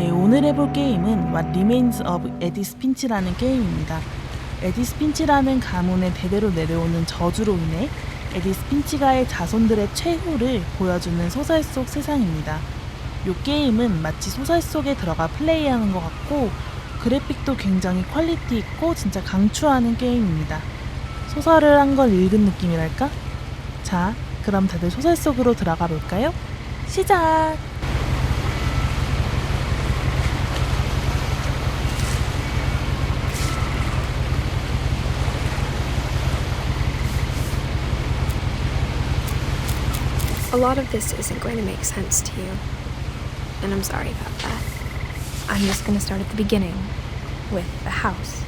네, 오늘 해볼 게임은 왓리메인즈오브에디스핀치라는 게임입니다. 에디스핀치라는 가문의 대대로 내려오는 저주로 인해 에디스핀치가의 자손들의 최후를 보여주는 소설 속 세상입니다. 이 게임은 마치 소설 속에 들어가 플레이하는 것 같고 그래픽도 굉장히 퀄리티 있고 진짜 강추하는 게임입니다. 소설을 한 걸 읽은 느낌이랄까? 자, 그럼 다들 소설 속으로 들어가 볼까요? 시작! A lot of this isn't going to make sense to you, and I'm sorry about that. I'm just going to start at the beginning, with the house.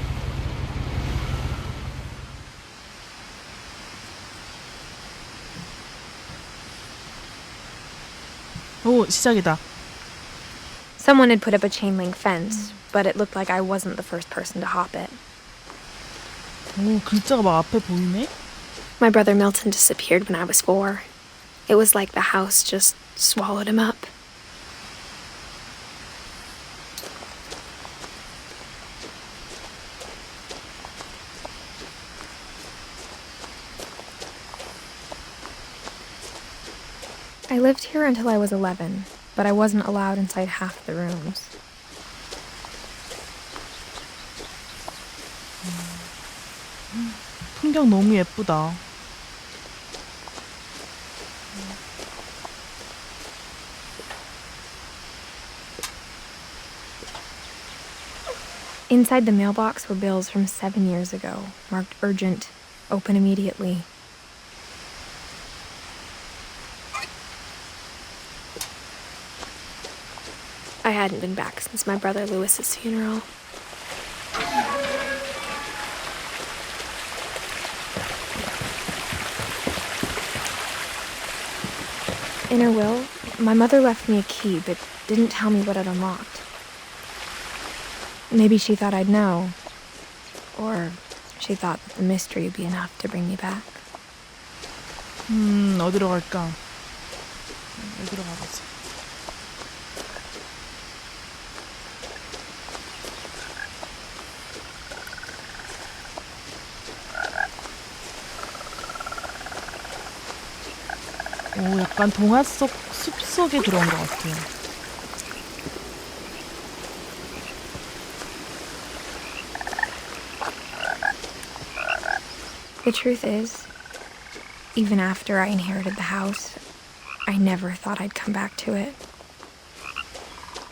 오, 시작이다. Someone had put up a chain link fence, but it looked like I wasn't the first person to hop it. 오, 글자가 막 앞에 보이네? My brother Milton disappeared when I was 4. It was like the house just swallowed him up. I lived here until I was 11, but I wasn't allowed inside half the rooms. 풍경 너무 예쁘다. Inside the mailbox were bills from 7 years ago, marked urgent, open immediately. I hadn't been back since my brother Lewis's funeral. In her will, my mother left me a key, but didn't tell me what it unlocked. Maybe she thought I'd know. Or she thought that the mystery would be enough to bring me back. 어디로 갈까? 어디로 가보지? 오, 약간 동화 속 숲속에 들어온 것 같아요. The truth is, even after I inherited the house, I never thought I'd come back to it.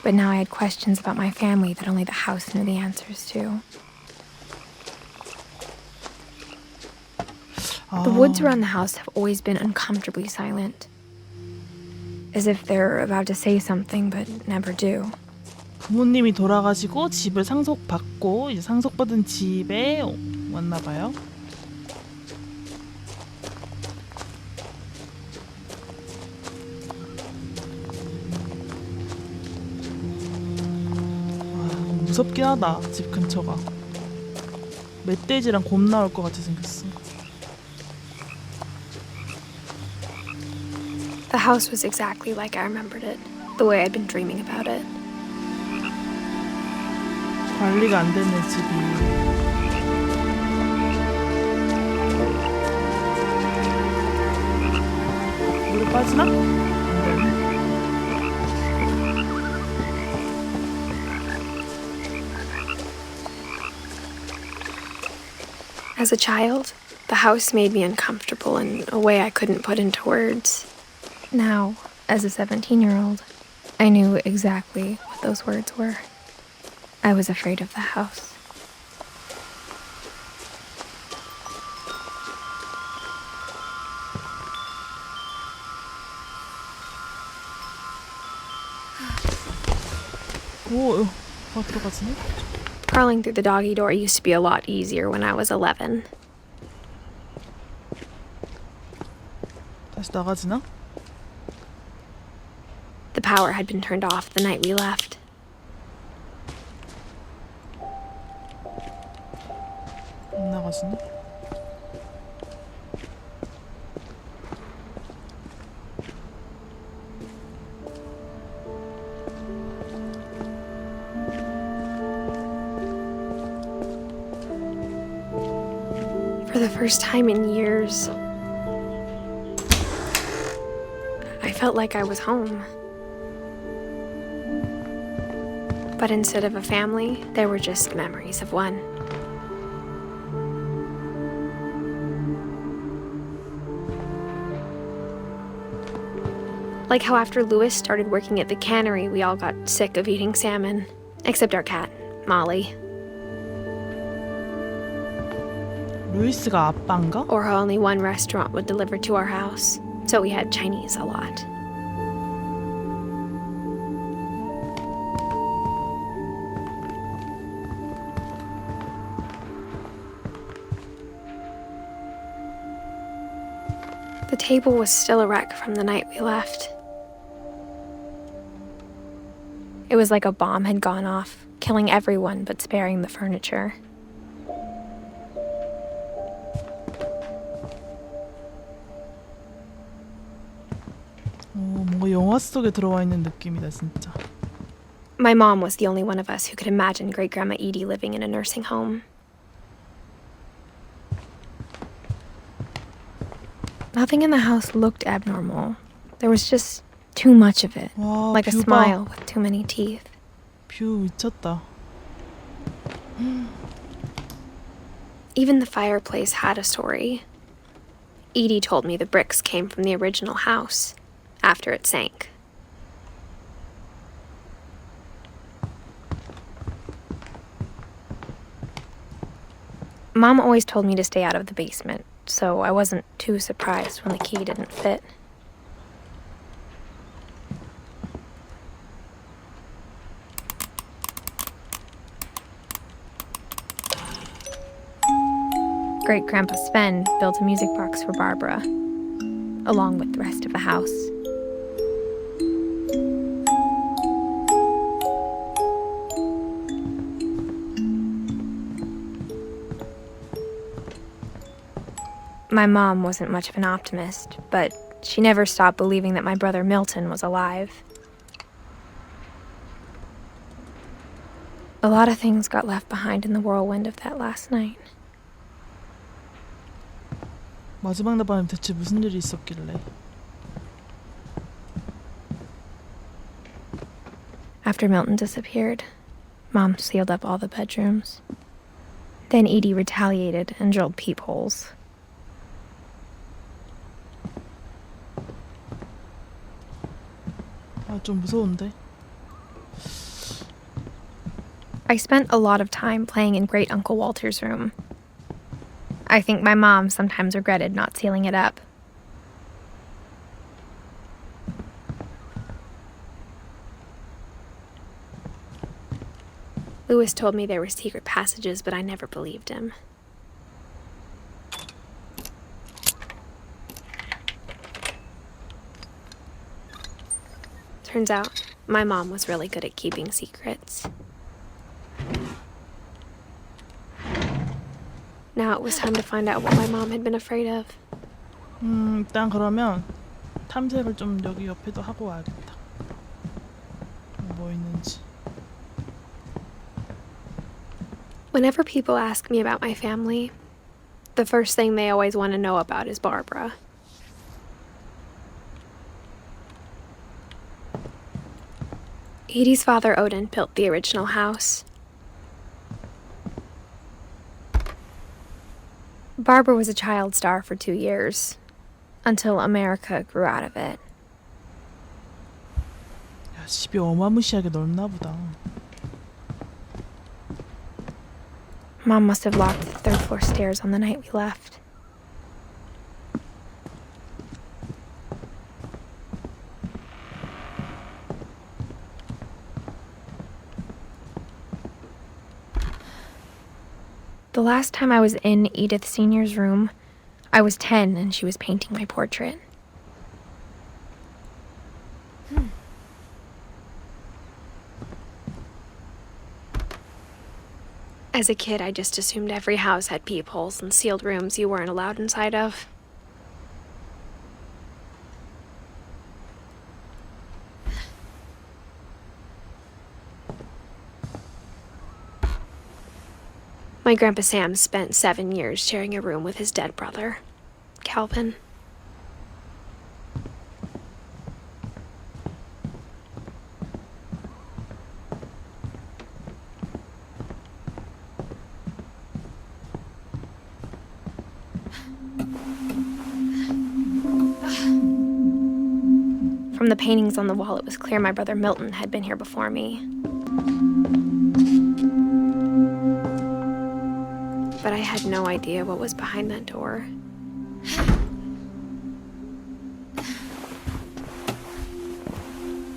But now I had questions about my family that only the house knew the answers to. The woods around the house have always been uncomfortably silent. As if they're about to say something but never do. 부모님이 돌아가시고 집을 상속받고 이제 상속받은 집에 왔나 봐요. 무섭긴 하다. 집 근처가 멧돼지랑 곰 나올 것 같이 생겼어. The house was exactly like I remembered it, the way I'd been dreaming about it. 관리가 안 되는 집이. 물에 빠지나? 안 되네. As a child, the house made me uncomfortable in a way I couldn't put into words. Now, as a 17-year-old, I knew exactly what those words were. I was afraid of the house. 오, 다 들어가지네? Crawling through the doggy door used to be a lot easier when I was 11. 다시 나가지나? The power had been turned off the night we left. 안 나가지네? For the first time in years, I felt like I was home. But instead of a family, there were just memories of one. Like how after Louis started working at the cannery, we all got sick of eating salmon. Except our cat, Molly. 루이스가 아빠인가? Or how only one restaurant would deliver to our house. So we had Chinese a lot. The table was still a wreck from the night we left. It was like a bomb had gone off, killing everyone but sparing the furniture. 뭔가 영화 속에 들어와 있는 느낌이다 진짜. My mom was the only one of us who could imagine Great-Grandma Edie living in a nursing home. Nothing in the house looked abnormal. There was just too much of it, 와, like a 뷰 봐. smile with too many teeth. 뷰 미쳤다. Even the fireplace had a story. Edie told me the bricks came from the original house, after it sank. Mom always told me to stay out of the basement, so I wasn't too surprised when the key didn't fit. Great-Grandpa Sven built a music box for Barbara, along with the rest of the house. My mom wasn't much of an optimist, but she never stopped believing that my brother Milton was alive. A lot of things got left behind in the whirlwind of that last night. 마지막 날밤에 대체 무슨 일이 있었길래? After Milton disappeared, Mom sealed up all the bedrooms. Then Edie retaliated and drilled peepholes. 좀 무서운데? I spent a lot of time playing in Great Uncle Walter's room. I think my mom sometimes regretted not sealing it up. Louis told me there were secret passages, but I never believed him. Turns out, my mom was really good at keeping secrets. Now it was time to find out what my mom had been afraid of. 일단 그러면 탐색을 좀 여기 옆에도 하고 와야겠다. 뭐 있는지. Whenever people ask me about my family, the first thing they always want to know about is Barbara. Edie's father, Odin, built the original house. Barbara was a child star for 2 years, until America grew out of it. 야, 집이 어마무시하게 넓나 보다. Mom must have locked the third floor stairs on the night we left. The last time I was in Edith Sr.'s room, I was 10 and she was painting my portrait. As a kid, I just assumed every house had peepholes and sealed rooms you weren't allowed inside of. My My Grandpa Sam spent 7 years sharing a room with his dead brother, Calvin. From the paintings on the wall, it was clear my brother Milton had been here before me. But I had no idea what was behind that door.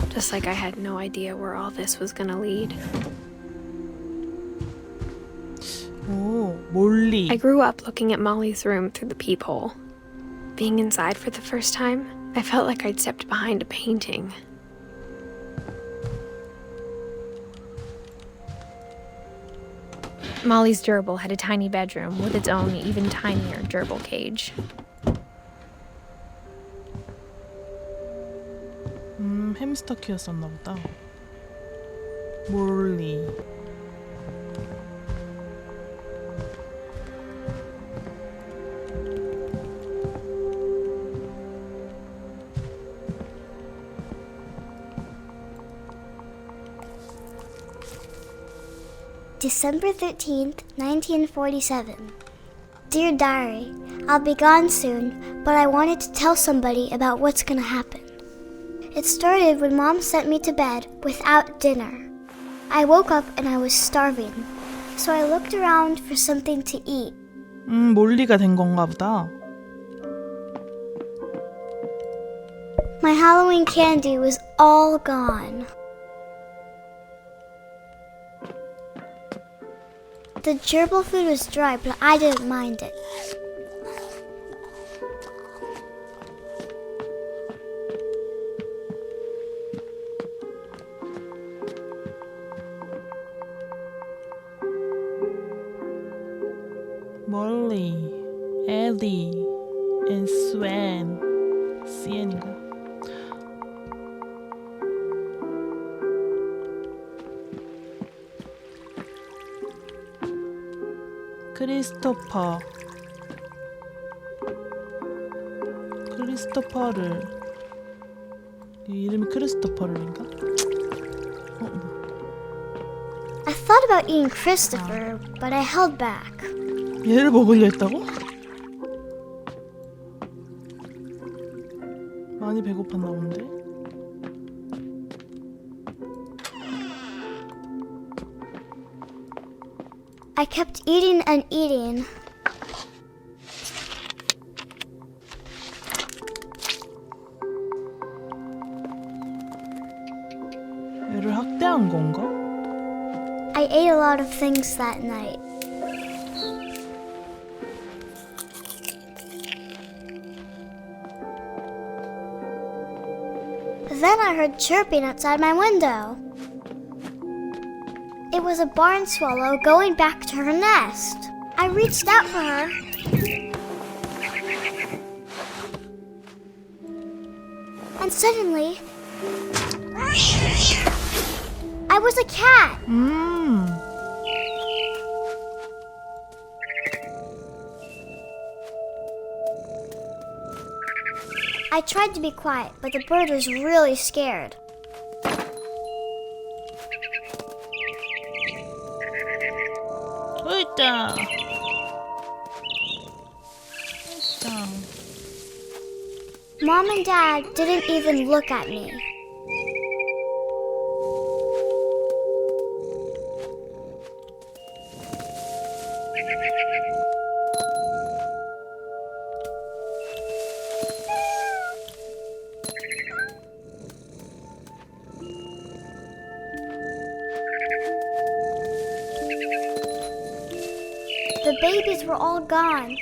Just like I had no idea where all this was gonna lead. 오, 몰리. I grew up looking at Molly's room through the peephole. Being inside for the first time, I felt like I'd stepped behind a painting. Molly's gerbil had a tiny bedroom with its own even tinier gerbil cage. 햄스터 키웠었나 보다. 몰리. December 13th, 1947. Dear Diary, I'll be gone soon, but I wanted to tell somebody about what's gonna happen. It started when Mom sent me to bed without dinner. I woke up and I was starving, so I looked around for something to eat. 몰리가 된 건가 보다. My Halloween candy was all gone. The gerbil food was dry, but I didn't mind it. 몰리, 에디, and Sven. CN인가? 크리스토퍼를 이름이 크리스토퍼를인가? I thought about eating Christopher, but I held back. 얘를 먹으려 했다고? 많이 배고팠나 본데? I kept eating and eating. 얘를 학대한 건가? I ate a lot of things that night. Then I heard chirping outside my window. It was a barn swallow going back to her nest. I reached out for her. And suddenly, I was a cat. I tried to be quiet, but the bird was really scared. 으이짜. Mom and Dad didn't even look at me. The babies were all gone.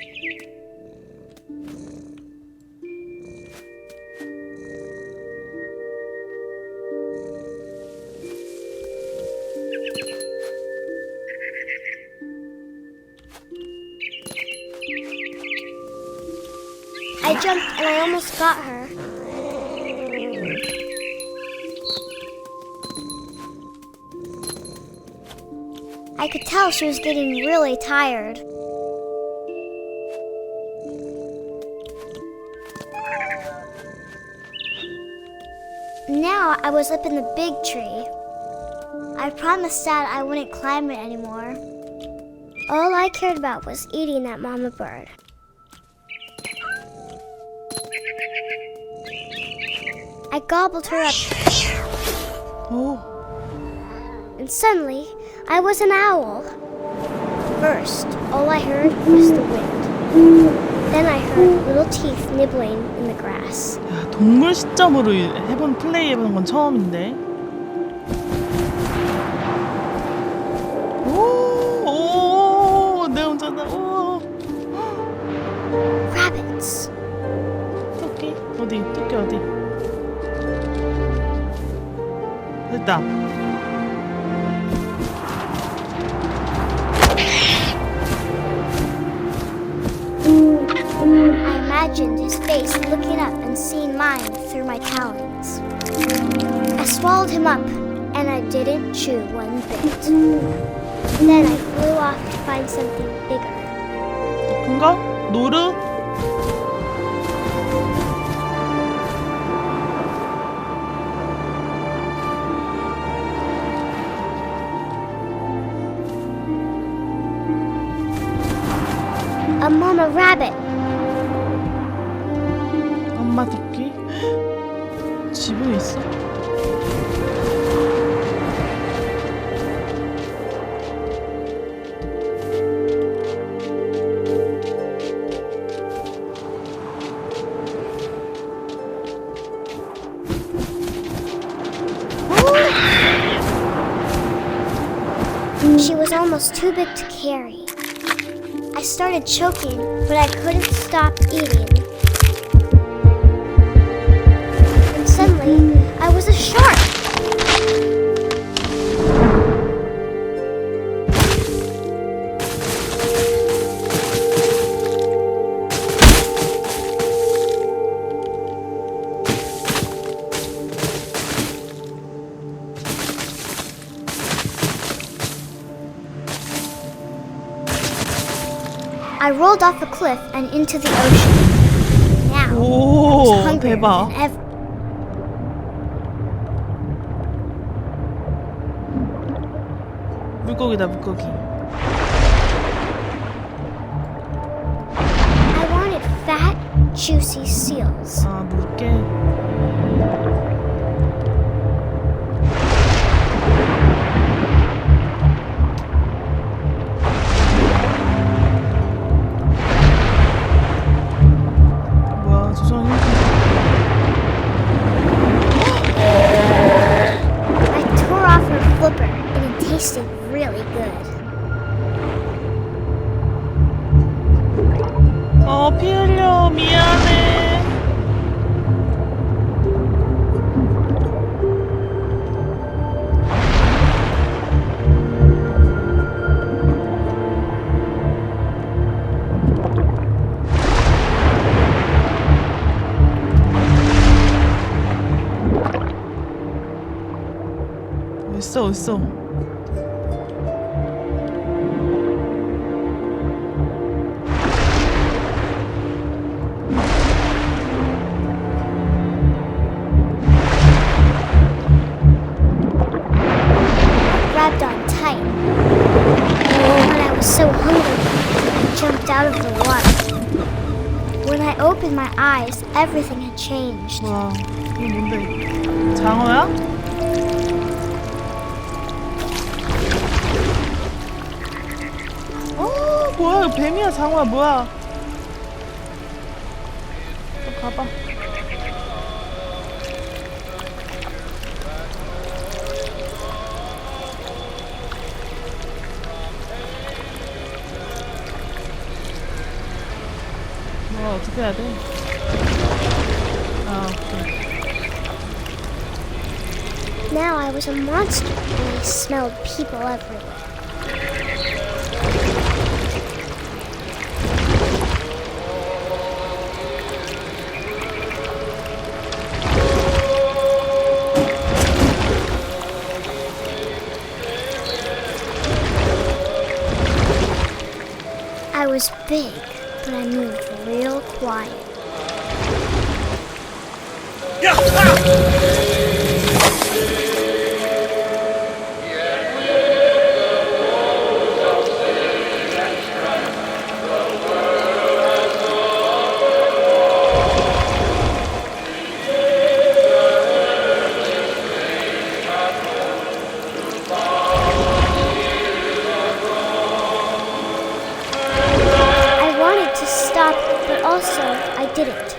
I jumped and I almost got her. I could tell she was getting really tired. Now I was up in the big tree. I promised Dad I wouldn't climb it anymore. All I cared about was eating that mama bird. I gobbled her up, 오, and suddenly I was an owl. First, all I heard was the wind. Then I heard little teeth nibbling in the grass. 야, 동물 시점으로 플레이해본 건 처음인데. 오, 내 혼자다. 오. Rabbits. 토끼 어디? 됐다. I imagined his face looking up and seeing mine through my talons. I swallowed him up, and I didn't chew one bit. Then I flew off to find something bigger. 뭔가? 노르? A mama rabbit. 엄마 토끼? 지붕에 있어? She was almost too big to carry. I started choking, but I couldn't stop eating. And suddenly, I was a shark. I rolled off the cliff and into the ocean. Now, I was 오, hungrier 대박. than ever. 물고기다, 물고기. I wanted fat, juicy seals. 아, 물개. 뭐야, 조정이. I tore off her flipper, and it tasted really good. 피 흘려. 미안해. 어딨어? Grabbed on tight. When I was so hungry, I jumped out of the water. When I opened my eyes, everything had changed. 와, 이게 뭔데? 장어야? 뭐야? 이거 뱀이야, 장어야, 뭐야? 또 가봐. 뭐야, 어떻게 해야 돼? 아, 오케이. Now I was a monster, and I smelled people everywhere. I was big, but I moved real quiet. I wanted to stop, but also I didn't.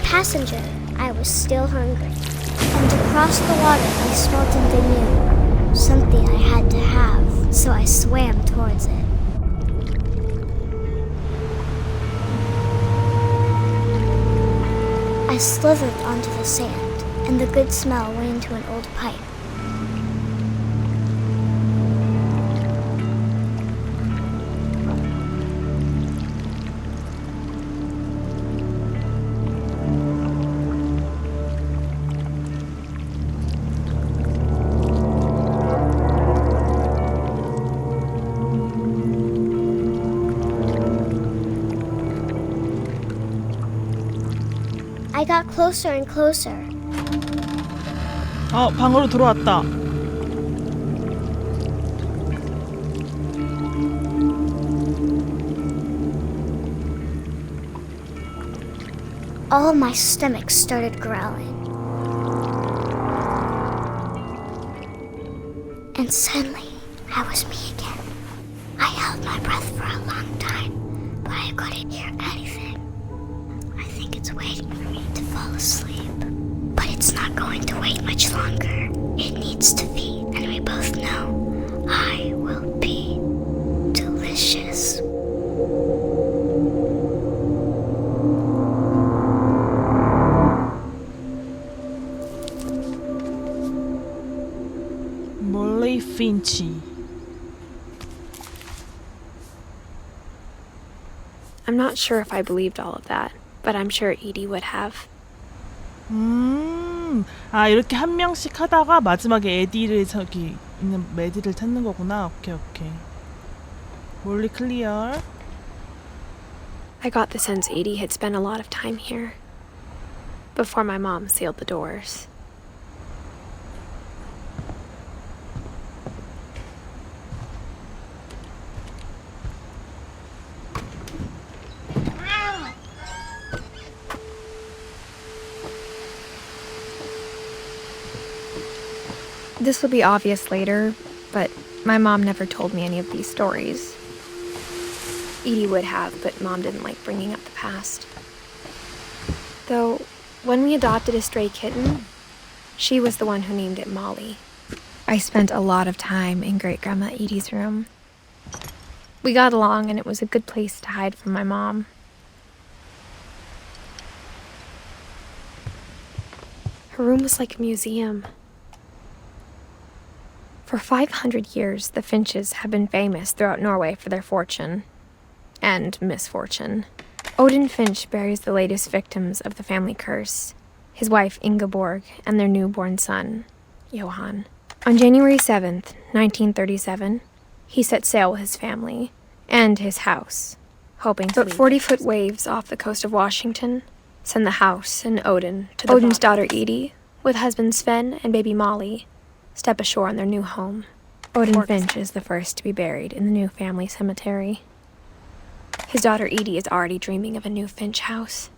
Passenger, I was still hungry. And to cross the water, I smelt something new. Something I had to have, so I swam towards it. I slithered onto the sand, and the good smell went into an old pipe. I got closer and closer. 방으로 들어왔다. All my stomach started growling. And suddenly, I was me again. I held my breath for a long time, but I couldn't hear anything. I think it's waiting for me to fall asleep. But it's not going to wait much longer. It needs to feed, and we both know I will be delicious. 왓리메인즈오브에디스핀치. I'm not sure if I believed all of that, but I'm sure Edie would have. 이렇게 한 명씩 하다가 마지막에 에디를 저기 있는 메디를 찾는 거구나. 오케이. 몰리 클리어. I got the sense Edie had spent a lot of time here before my mom sealed the doors. This will be obvious later, but my mom never told me any of these stories. Edie would have, but Mom didn't like bringing up the past. Though, when we adopted a stray kitten, she was the one who named it Molly. I spent a lot of time in Great-Grandma Edie's room. We got along, and it was a good place to hide from my mom. Her room was like a museum. For 500 years, the Finches have been famous throughout Norway for their fortune and misfortune. Odin Finch buries the latest victims of the family curse, his wife Ingeborg and their newborn son, Johan. On January 7th, 1937, he set sail with his family and his house, hoping to leave. 40-foot waves off the coast of Washington send the house and Odin to the Odin's daughter Edie, with husband Sven and baby Molly, step ashore on their new home. Odin Finch is the first to be buried in the new family cemetery. His daughter Edie is already dreaming of a new Finch house.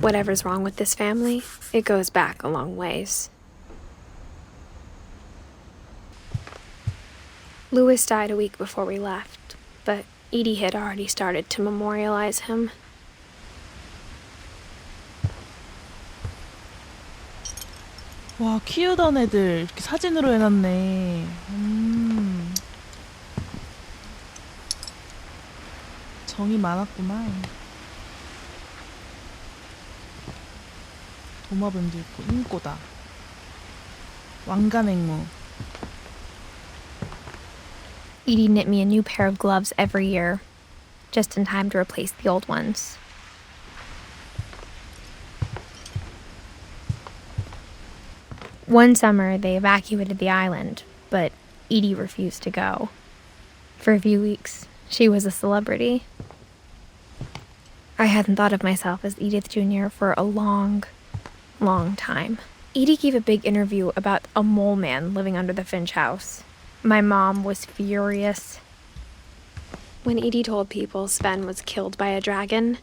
Whatever's wrong with this family, it goes back a long ways. Louis died a week before we left, but Edie had already started to memorialize him. 와, 키우던 애들 이렇게 사진으로 해놨네. 정이 많았구나. 도마뱀도 있고 인꼬다. 왕관앵무. Edie knit me a new pair of gloves every year, just in time to replace the old ones. One summer, they evacuated the island, but Edie refused to go. For a few weeks, she was a celebrity. I hadn't thought of myself as Edith Jr. for a long time. Edie gave a big interview about a mole man living under the Finch house. My mom was furious. When Edie told people Sven was killed by a dragon,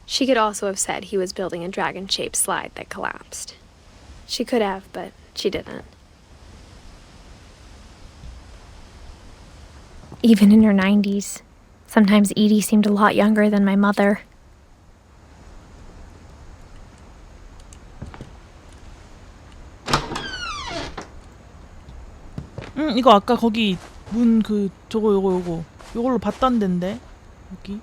she could also have said he was building a dragon-shaped slide that collapsed. She could have, but she didn't. Even in her 90s, sometimes Edie seemed a lot younger than my mother. 이거 아까 거기 문 요걸로 봤던 데인데 여기.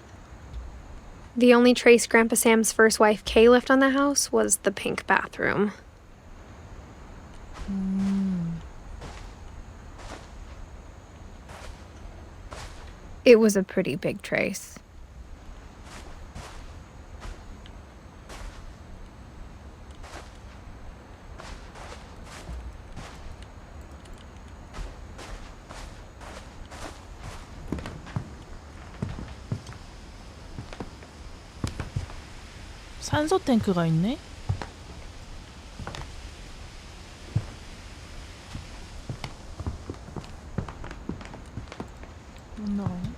The only trace Grandpa Sam's first wife Kay left on the house was the pink bathroom. It was a pretty big trace. 산소 탱크가 있네. 못 나가네.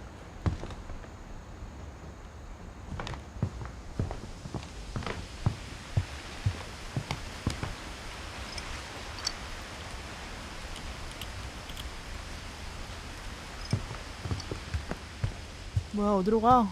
뭐야, 어디로 가?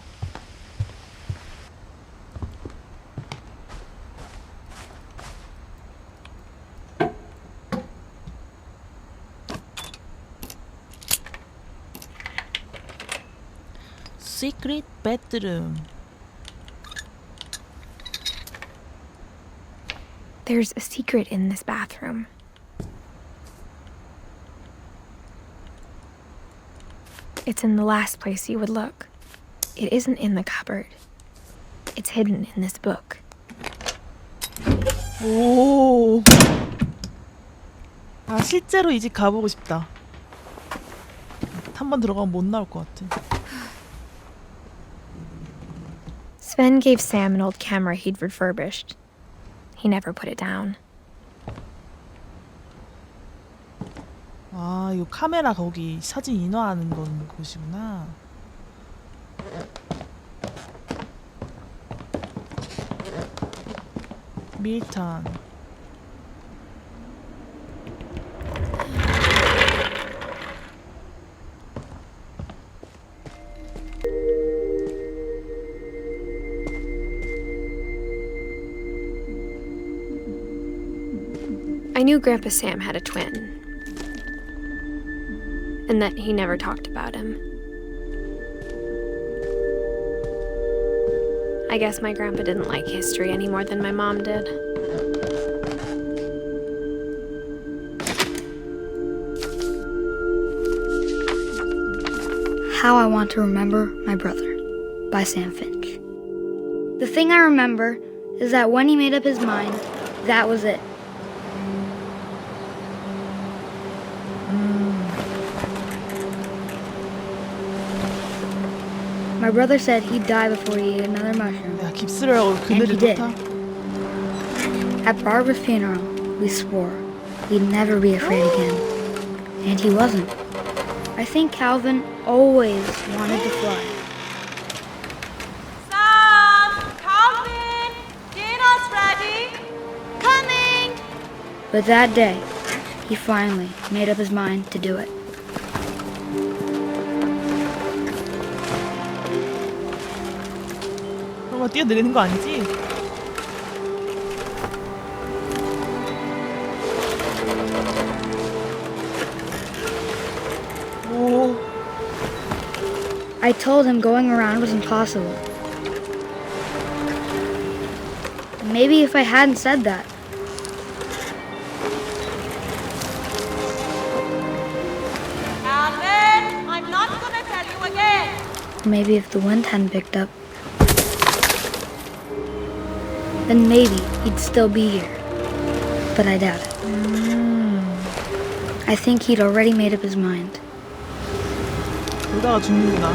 Secret bedroom. There's a secret in this bathroom. It's in the last place you would look. It isn't in the cupboard. It's hidden in this book. 오. 아, 실제로 이 집 가보고 싶다. 한 번 들어가면 못 나올 것 같아. Sven gave Sam an old camera he'd refurbished. He never put it down. 아, 이거 카메라 거기 사진 인화하는 건 곳이구나. 밀턴. I knew Grandpa Sam had a twin, and that he never talked about him. I guess my grandpa didn't like history any more than my mom did. How I Want to Remember My Brother by Sam Finch. The thing I remember is that when he made up his mind, that was it. My brother said he'd die before he ate another mushroom. 야, 깁스를 그늘이 did. 좋다. At Barbara's funeral, we swore we'd never be afraid again. And he wasn't. I think Calvin always wanted to fly. Sam! Calvin! Dinner But that day, he finally made up his mind to do it. 설마 뛰어내리는 거 아니지? 오, I told him going around was impossible. Maybe if I hadn't said that, Alvin, I'm not gonna tell you again. maybe if the wind hadn't picked up, then maybe he'd still be here. But I doubt it. I think he'd already made up his mind. 놀다가 죽는구나.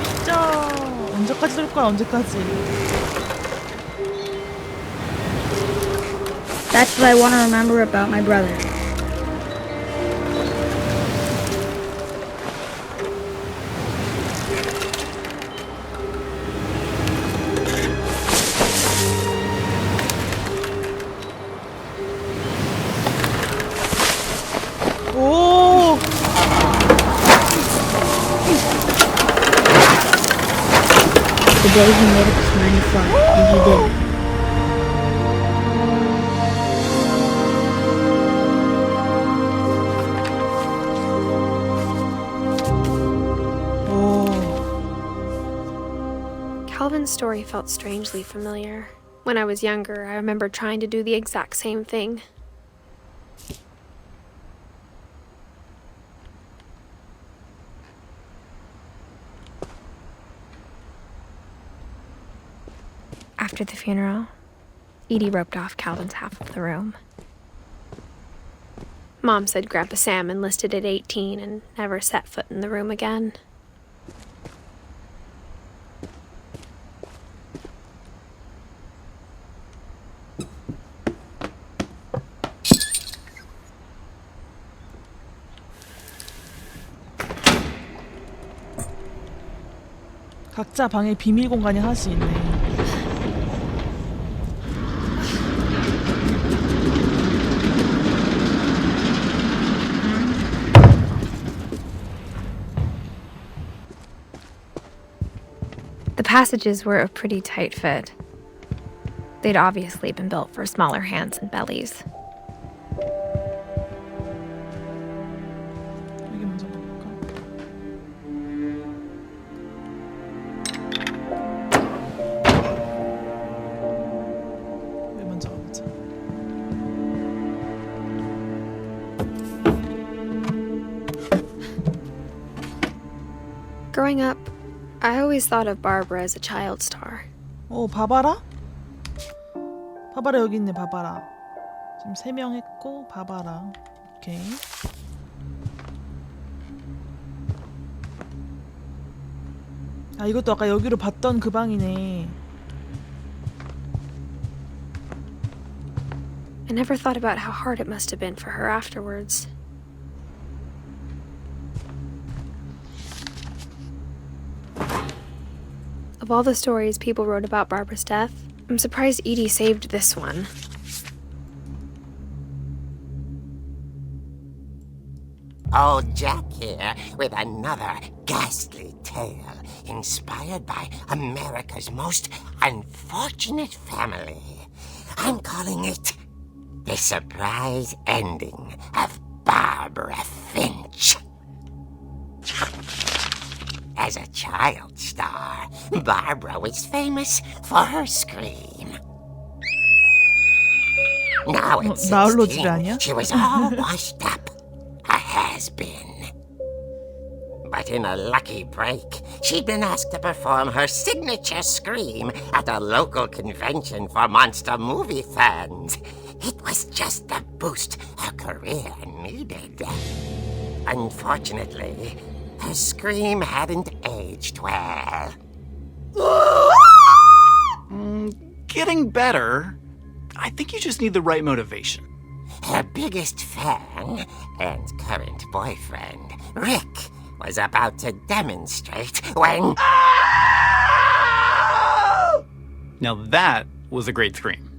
진짜 언제까지 될 거야, 언제까지? That's what I want to remember about my brother. 오! The day he made up his mind to fly, and he did. Calvin's story felt strangely familiar. When I was younger, I remember trying to do the exact same thing. After the funeral, Edie roped off Calvin's half of the room. Mom said Grandpa Sam enlisted at 18 and never set foot in the room again. 각자 방에 비밀 공간이 하나씩 있네. The passages were a pretty tight fit. They'd obviously been built for smaller hands and bellies. 여기 먼저 가볼까? 여기 먼저 가보자. Growing up, I always thought of Barbara as a child star. 오, 바바라? 바바라 여기 있네, 바바라. 지금 3명 했고, 바바라. 오케이. 아, 이것도 아까 여기로 봤던 그 방이네. I never thought about how hard it must have been for her afterwards. Of all the stories people wrote about Barbara's death, I'm surprised Edie saved this one. Old Jack here with another ghastly tale inspired by America's most unfortunate family. I'm calling it The Surprise Ending of Barbara Finch. As a child star, Barbara was famous for her scream. Now at 나홀로 집에 16, 아니야? she was all washed up, a has-been. But in a lucky break, she'd been asked to perform her signature scream at a local convention for monster movie fans. It was just the boost her career needed. Unfortunately, her scream hadn't aged well. Getting better. I think you just need the right motivation. Her biggest fan young and current boyfriend, Rick, was about to demonstrate when... Now that was a great scream.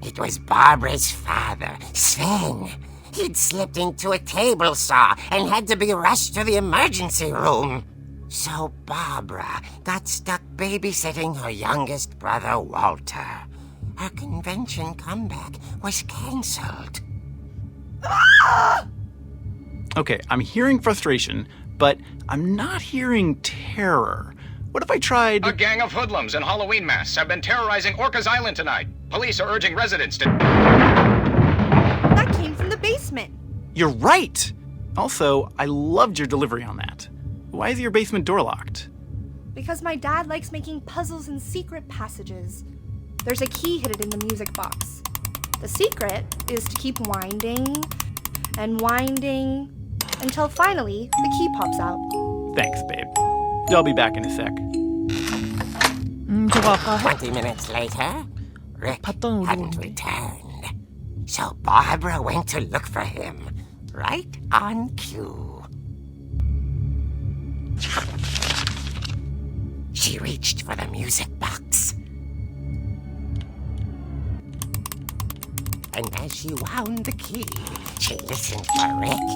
It was Barbara's father, Sven. He'd slipped into a table saw and had to be rushed to the emergency room. So Barbara got stuck babysitting her youngest brother, Walter. Her convention comeback was cancelled. Okay, I'm hearing frustration, but I'm not hearing terror. What if I tried... A gang of hoodlums in Halloween masks have been terrorizing Orcas Island tonight. Police are urging residents to... That came from the basement. You're right! Also, I loved your delivery on that. Why is your basement door locked? Because my dad likes making puzzles and secret passages. There's a key hidden in the music box. The secret is to keep winding and winding until finally the key pops out. Thanks, babe. I'll be back in a sec. 저거 아까 20 minutes later, Rick 봤던 hadn't 우리 returned. So Barbara went to look for him, right on cue. She reached for the music box. And as she wound the key, she listened for Rick,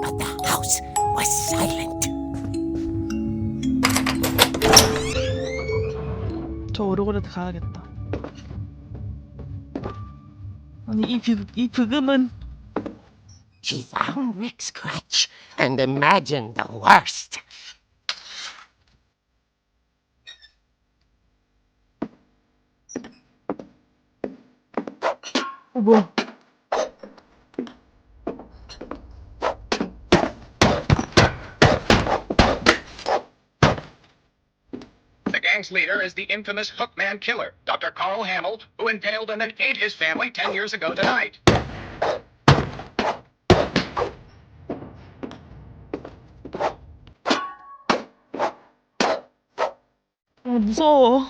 but the house was silent. 저 오르골에도 가야겠다. 아니 이 브금은 She found Rick's crutch and imagined the worst. 뭐야? The gang's leader is the infamous Hookman killer, Dr. Carl Hamill, who impaled and then ate his family 10 years ago tonight. 무서워.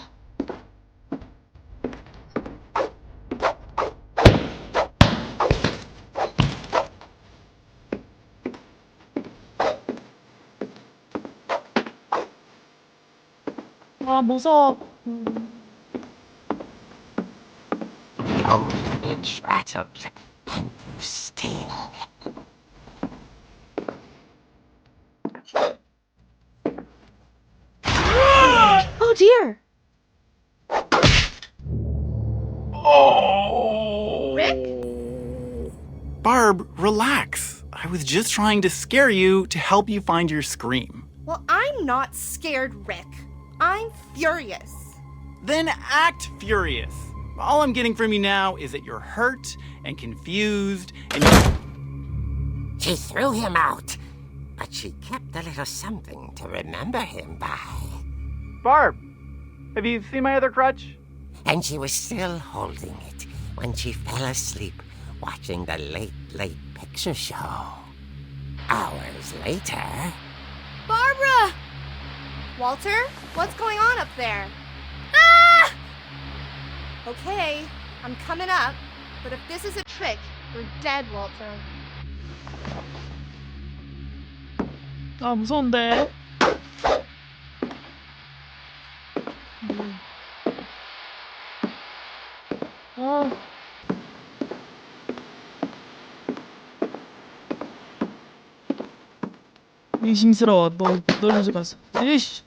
아 무서워. Oh, it's rattled and still. Oh dear! Barb, relax. I was just trying to scare you to help you find your scream. Well, I'm not scared, Rick. I'm furious. Then act furious. All I'm getting from you now is that you're hurt and confused and She threw him out, but she kept a little something to remember him by. Barb, have you seen my other crutch? And she was still holding it when she fell asleep watching the late picture show. Hours later... Barbara! Walter, what's going on up there? Ah! Okay, I'm coming up, but if this is a trick, you're dead, Walter. 아 무서운데. 아. 의심스러워. 너 놀러지 가서. 이씨.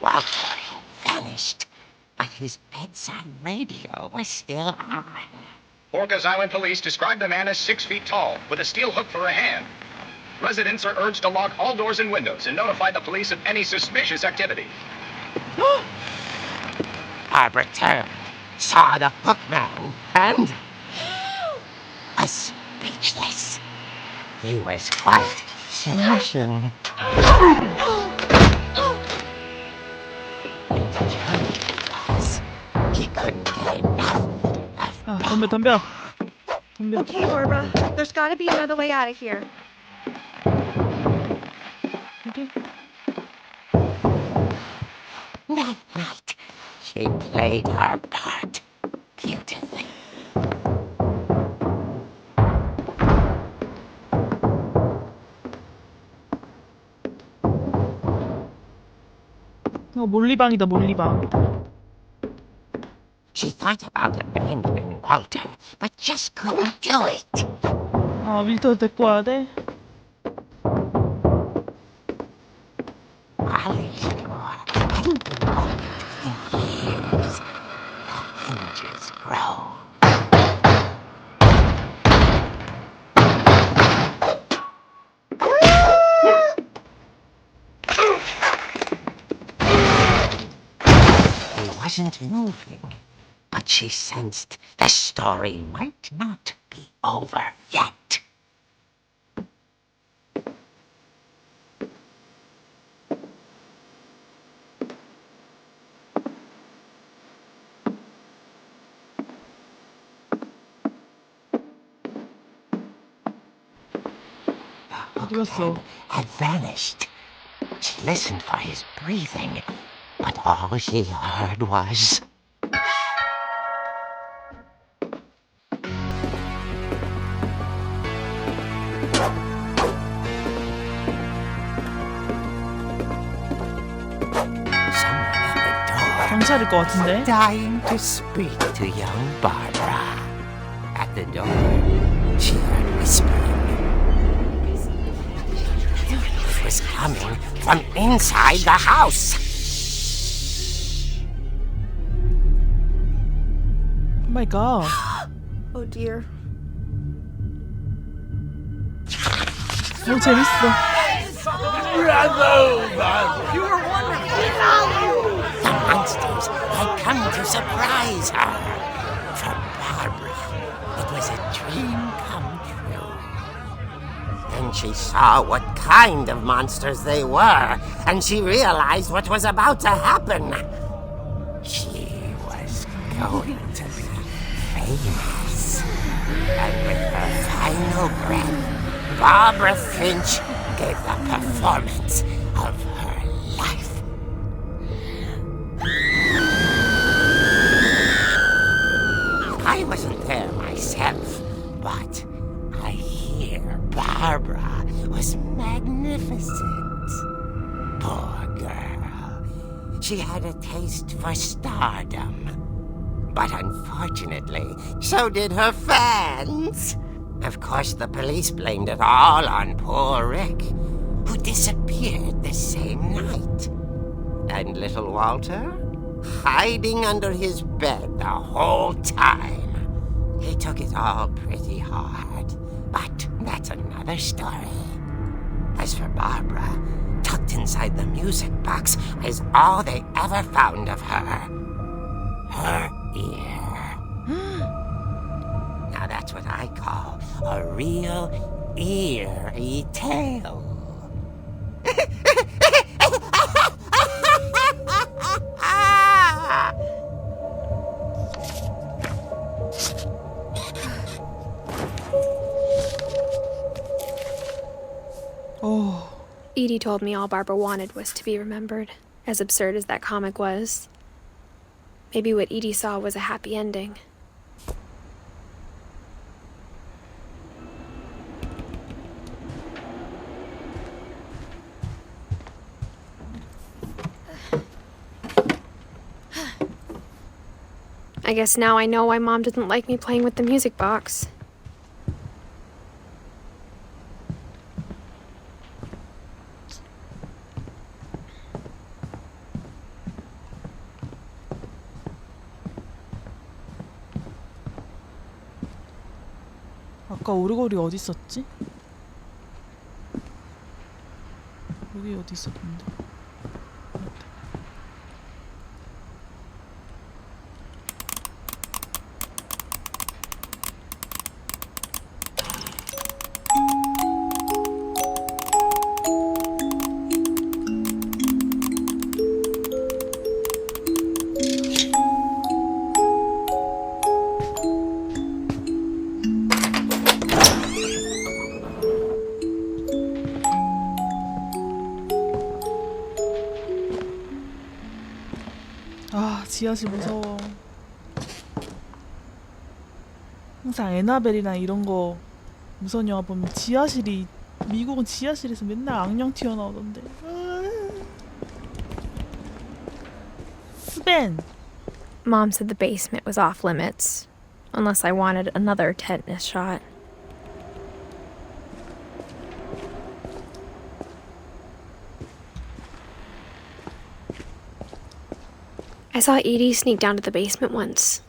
Walter had vanished, but his bedside radio was still on. Orcas Island police describe the man as 6 feet tall, with a steel hook for a hand. Residents are urged to lock all doors and windows and notify the police of any suspicious activity. Barbara turned, saw the hookman, and was speechless. He was quite smashing. He couldn't get enough. 아, 덤벼 덤벼. 덤벼. Okay, Barbara, there's gotta be another way out of here. 오케이. That night, she played her part beautifully. 몰리방이다 몰리방. She thought about abandoning Walter, but just couldn't do it. 아, 윌터 데리고 와야 돼? Hinges grow. He wasn't moving, but she sensed the story might not be over yet. 어디 갔어? Had vanished. She listened for his breathing, but all she heard was... Someone at the door, 경찰일 것 같은데? dying to speak to young Barbara. At the door, she heard whispering. It was coming from inside the house. Oh my god. Oh dear. 오, 재밌어. The monsters had come to surprise her. For Barbara, it was a dream come true. Then she saw what kind of monsters they were, and she realized what was about to happen. She was going to be famous. And with her final breath, Barbara Finch gave the performance of her life. I wasn't there myself, but I hear Barbara was magnificent. Poor girl. She had a taste for stardom. But unfortunately, so did her fans. Of course, the police blamed it all on poor Rick, who disappeared the same night. And little Walter? Hiding under his bed the whole time. He took it all pretty hard, but that's another story. As for Barbara, tucked inside the music box is all they ever found of her. Her ear. Now that's what I call a real eerie tale. 어, Edie told me all Barbara wanted was to be remembered, as absurd as that comic was. Maybe what Edie saw was a happy ending. I guess now I know why Mom didn't like me playing with the music box. 아까 오르골이 어디 있었지? 여기 어디 있었는데? 지하실 무서워. 항상 에나벨이나 이런 거 무서운 영화 보면 지하실이, 미국은 지하실에서 맨날 악령 튀어나오던데. 스벤. Mom said the basement was off limits, unless I wanted another tetanus shot. I saw Edie sneak down to the basement once,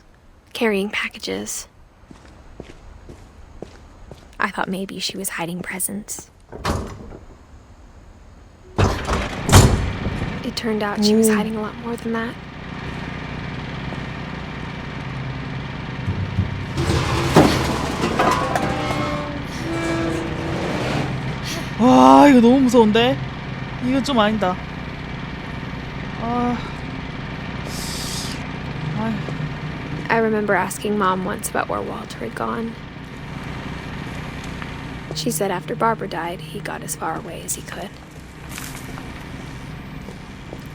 carrying packages. I thought maybe she was hiding presents. It turned out she was hiding a lot more than that. 와, 이거 너무 무서운데? 이거 좀 아니다. I remember asking Mom once about where Walter had gone. She said after Barbara died, he got as far away as he could.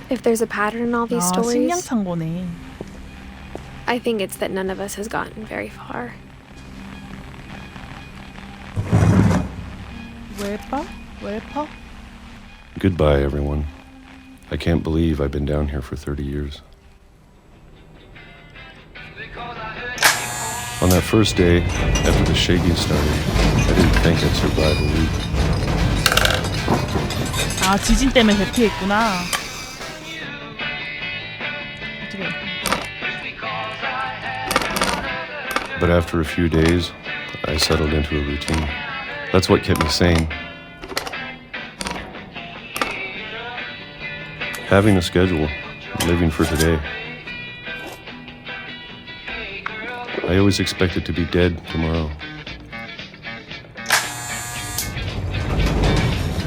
If there's a pattern in all these stories, 식량 창고네. I think it's that none of us has gotten very far. 웰퍼? Goodbye, everyone. I can't believe I've been down here for 30 years. On that first day, after the shaking started, I didn't think I'd survive a week. 아, 지진 때문에 대피했구나. 어떻게? But after a few days, I settled into a routine. That's what kept me sane. Having a schedule, living for today. I always expected to be dead tomorrow.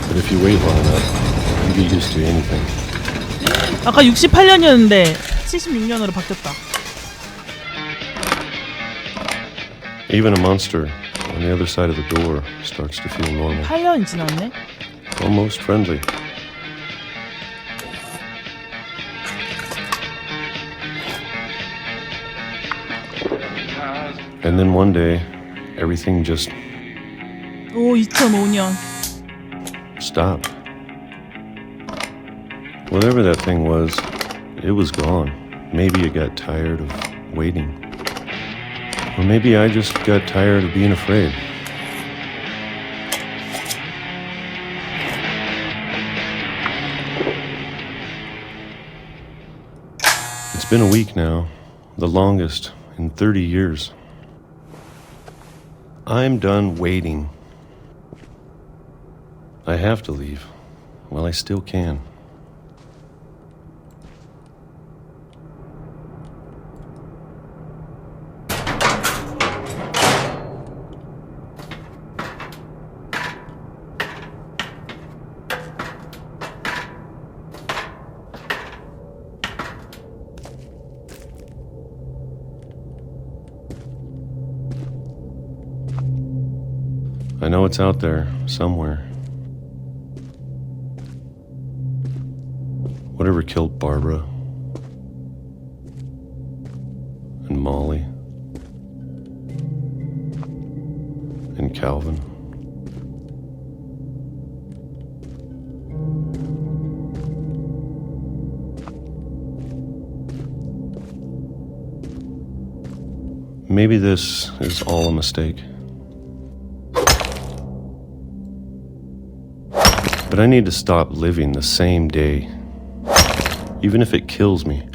But if you wait long enough, you get used to anything. 아까 68년이었는데 76년으로 바뀌었다. Even a monster on the other side of the door starts to feel normal. 8년이 지났네. Almost friendly. And then one day, everything just 오, 2005년. stopped. Whatever that thing was, it was gone. Maybe it got tired of waiting. Or maybe I just got tired of being afraid. It's been a week now, the longest in 30 years. I'm done waiting. I have to leave. Well, I still can. I know it's out there, somewhere. Whatever killed Barbara and Molly and Calvin. Maybe this is all a mistake. But I need to stop living the same day, even if it kills me.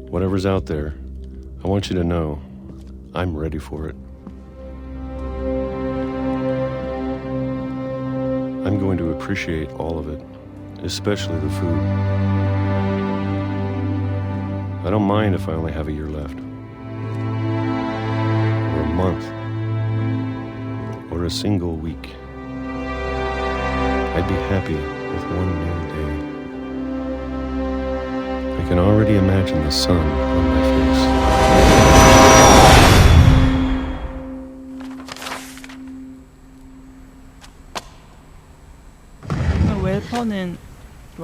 Whatever's out there, I want you to know I'm ready for it. I'm going to appreciate all of it, especially the food. I don't mind if I only have a year left, or a month, or a single week. I'd be happy with one new day. I can already imagine the sun on my face. 웰퍼는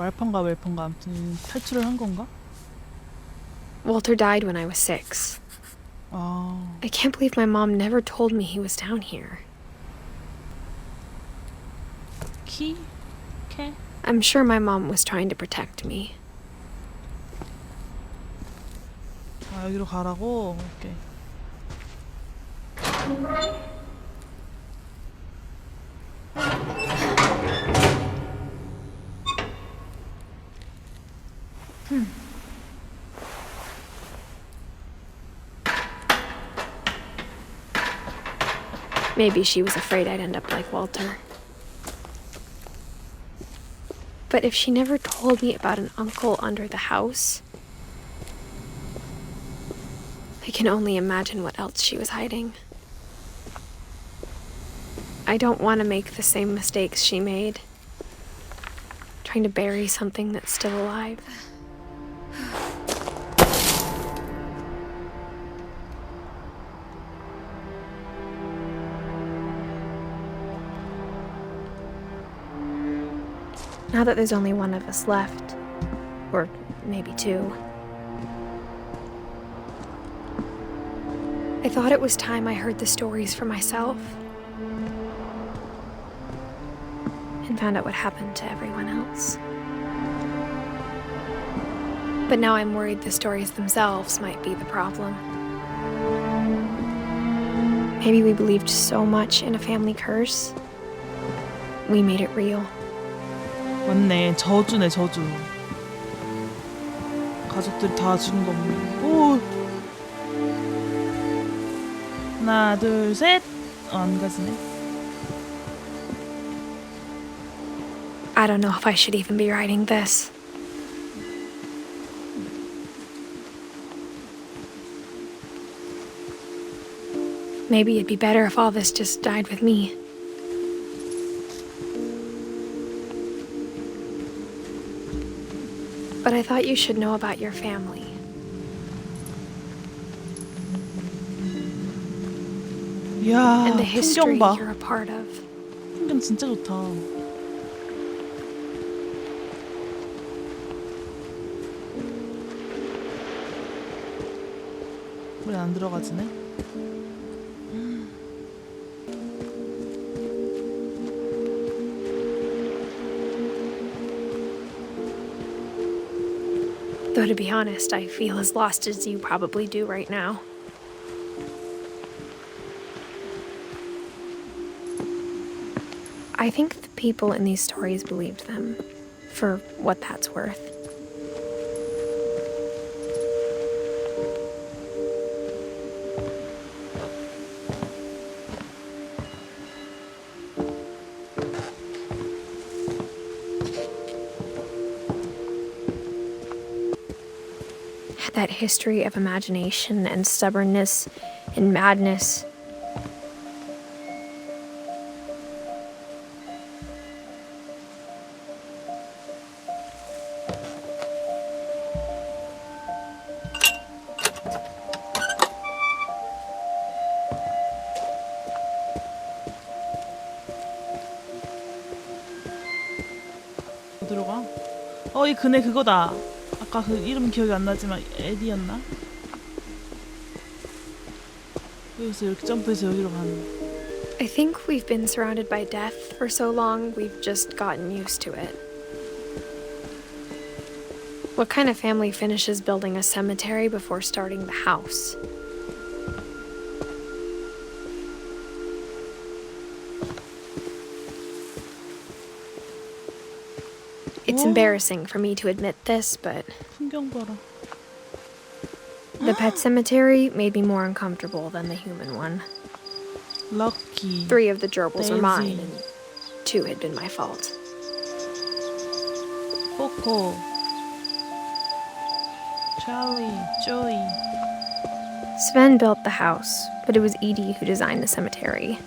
알판가 웰판가 아무튼 탈출을 한 건가? Walter died when I was 6. 아, I can't believe my mom never told me he was down here. 키? 캐? I'm sure my mom was trying to protect me. 아, 여기로 가라고? 오케이. Maybe she was afraid I'd end up like Walter. But if she never told me about an uncle under the house, I can only imagine what else she was hiding. I don't want to make the same mistakes she made, trying to bury something that's still alive. Now that there's only one of us left, or maybe two, I thought it was time I heard the stories for myself and found out what happened to everyone else. But now I'm worried the stories themselves might be the problem. Maybe we believed so much in a family curse, we made it real. 맞네, 저주네, 저주. 가족들이 다 죽은 거 없네. 오! 하나, 둘, 셋! 안 가지네. I don't know if I should even be writing this. Maybe it'd be better if all this just died with me. But I thought you should know about your family. 이야, And the history 풍경 봐. you're a part of. 풍경 진짜 좋다. 물이 안 들어가지네. Though to be honest, I feel as lost as you probably do right now. I think the people in these stories believed them, for what that's worth. That history of imagination and stubbornness and madness. 어디로 가? 이 그네 그거다. 아까 그 이름 기억이 안 나지만 에디였나? 여기서 이렇게 점프해서 여기로 가는. I think we've been surrounded by death for so long, we've just gotten used to it. What kind of family finishes building a cemetery before starting the house? It's embarrassing for me to admit this, but 풍경 봐라. the pet cemetery made me more uncomfortable than the human one. 럭키. 3 of the gerbils were mine, Daisy. and 2 had been my fault. 코코. 찰리. 조이. Sven built the house, but it was Edie who designed the cemetery.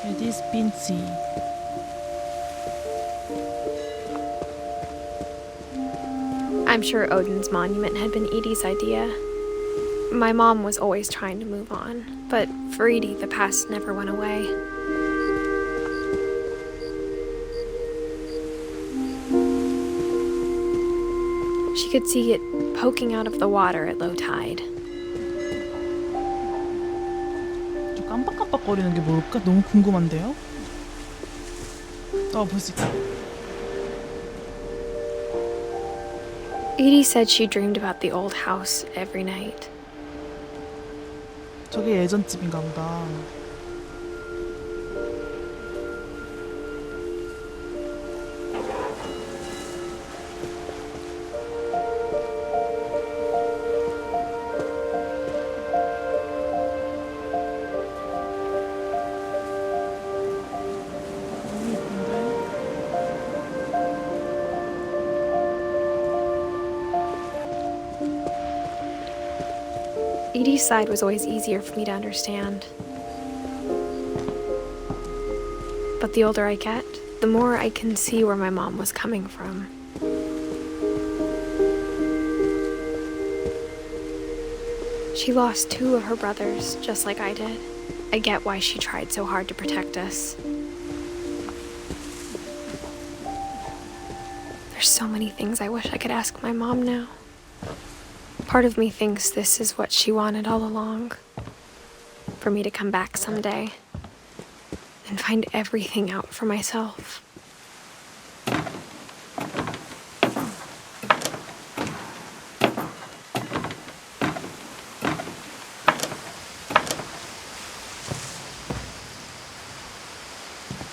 에디스핀치. I'm sure Odin's monument had been Edie's idea. My mom was always trying to move on, but for Edie, the past never went away. She could see it poking out of the water at low tide. 저 깜빡깜빡거리는 게 뭘까? 너무 궁금한데요? 볼 수 있다. Edie said she dreamed about the old house every night. 저게 예전 집인가 보다. 너무 예쁜데? Edie's side was always easier for me to understand. But the older I get, the more I can see where my mom was coming from. She lost 2 of her brothers, just like I did. I get why she tried so hard to protect us. There's so many things I wish I could ask my mom now. Part of me thinks this is what she wanted all along. For me to come back someday and find everything out for myself.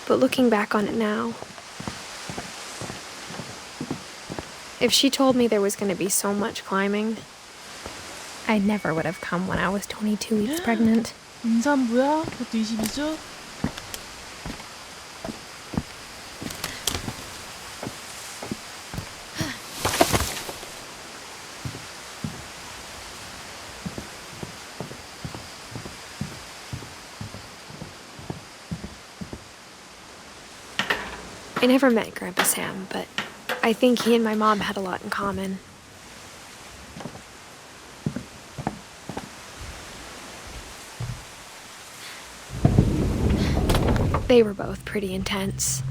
But looking back on it now, if she told me there was going to be so much climbing, I never would have come when I was 22 weeks pregnant. 임산부야? 그것도 22주? I never met Grandpa Sam, but I think he and my mom had a lot in common. They were both pretty intense.